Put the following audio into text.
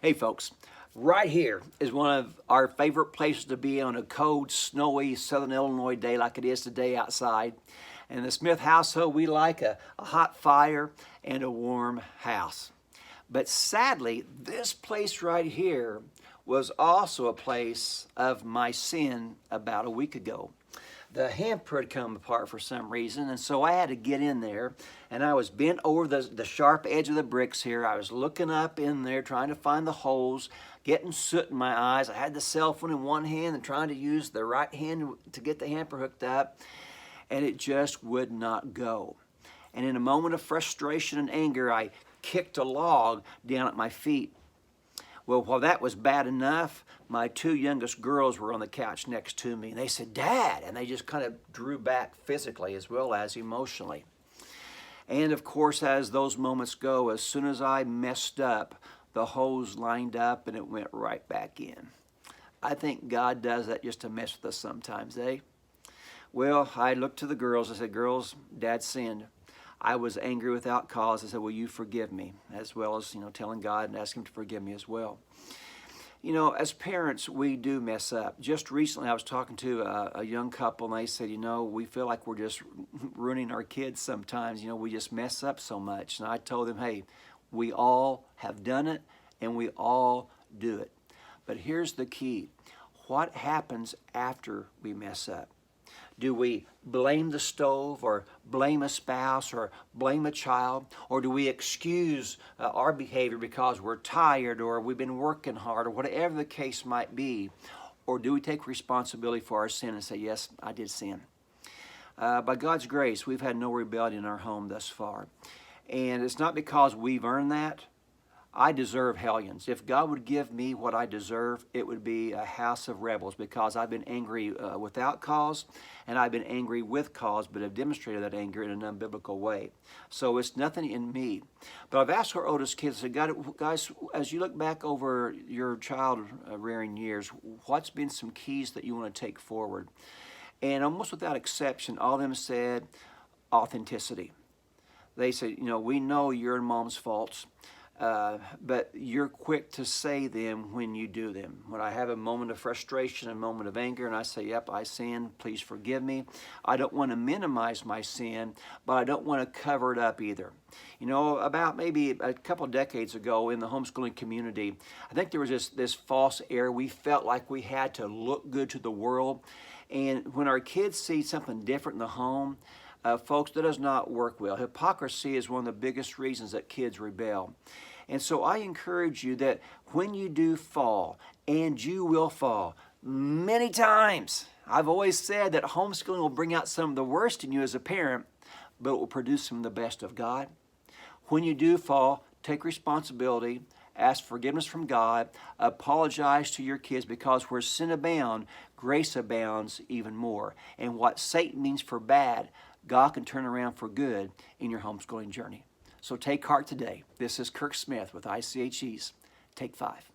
Hey folks, right here is one of our favorite places to be on a cold, snowy southern Illinois day like it is today outside. In the Smith household, we like a hot fire and a warm house. But sadly, this place right here was also a place of my sin about a week ago. The hamper had come apart for some reason, and so I had to get in there, and I was bent over the sharp edge of the bricks here. I was looking up in there trying to find the holes, getting soot in my eyes. I had the cell phone in one hand and trying to use the right hand to get the hamper hooked up, and it just would not go. And in a moment of frustration and anger, I kicked a log down at my feet. Well, while that was bad enough, my two youngest girls were on the couch next to me, and they said, "Dad," and they just kind of drew back physically as well as emotionally. And of course, as those moments go, as soon as I messed up, the hose lined up and it went right back in. I think God does that just to mess with us sometimes, eh? Well, I looked to the girls. I said, "Girls, Dad sinned. I was angry without cause." I said, "Will you forgive me?" As well as, telling God and asking Him to forgive me as well. As parents, we do mess up. Just recently, I was talking to a young couple, and they said, we feel like we're just ruining our kids sometimes. We just mess up so much. And I told them, hey, we all have done it, and we all do it. But here's the key. What happens after we mess up? Do we blame the stove or blame a spouse or blame a child? Or do we excuse our behavior because we're tired or we've been working hard or whatever the case might be? Or do we take responsibility for our sin and say, yes, I did sin? By God's grace, we've had no rebellion in our home thus far. And it's not because we've earned that. I deserve hellions. If God would give me what I deserve, it would be a house of rebels, because I've been angry without cause, and I've been angry with cause, but have demonstrated that anger in an unbiblical way. So it's nothing in me. But I've asked our oldest kids, I said, guys, as you look back over your child rearing years, what's been some keys that you want to take forward? And almost without exception, all of them said authenticity. They said, we know you're in Mom's faults. But you're quick to say them when you do them. When I have a moment of frustration, a moment of anger, and I say, yep, I sinned, please forgive me. I don't want to minimize my sin, but I don't want to cover it up either. About maybe a couple of decades ago in the homeschooling community, I think there was this false air. We felt like we had to look good to the world. And when our kids see something different in the home, folks, that does not work well. Hypocrisy is one of the biggest reasons that kids rebel. And so I encourage you that when you do fall, and you will fall many times, I've always said that homeschooling will bring out some of the worst in you as a parent, but it will produce some of the best of God. When you do fall, take responsibility, ask forgiveness from God, apologize to your kids, because where sin abounds, grace abounds even more. And what Satan means for bad, God can turn around for good in your homeschooling journey. So take heart today. This is Kirk Smith with ICHE's Take 5.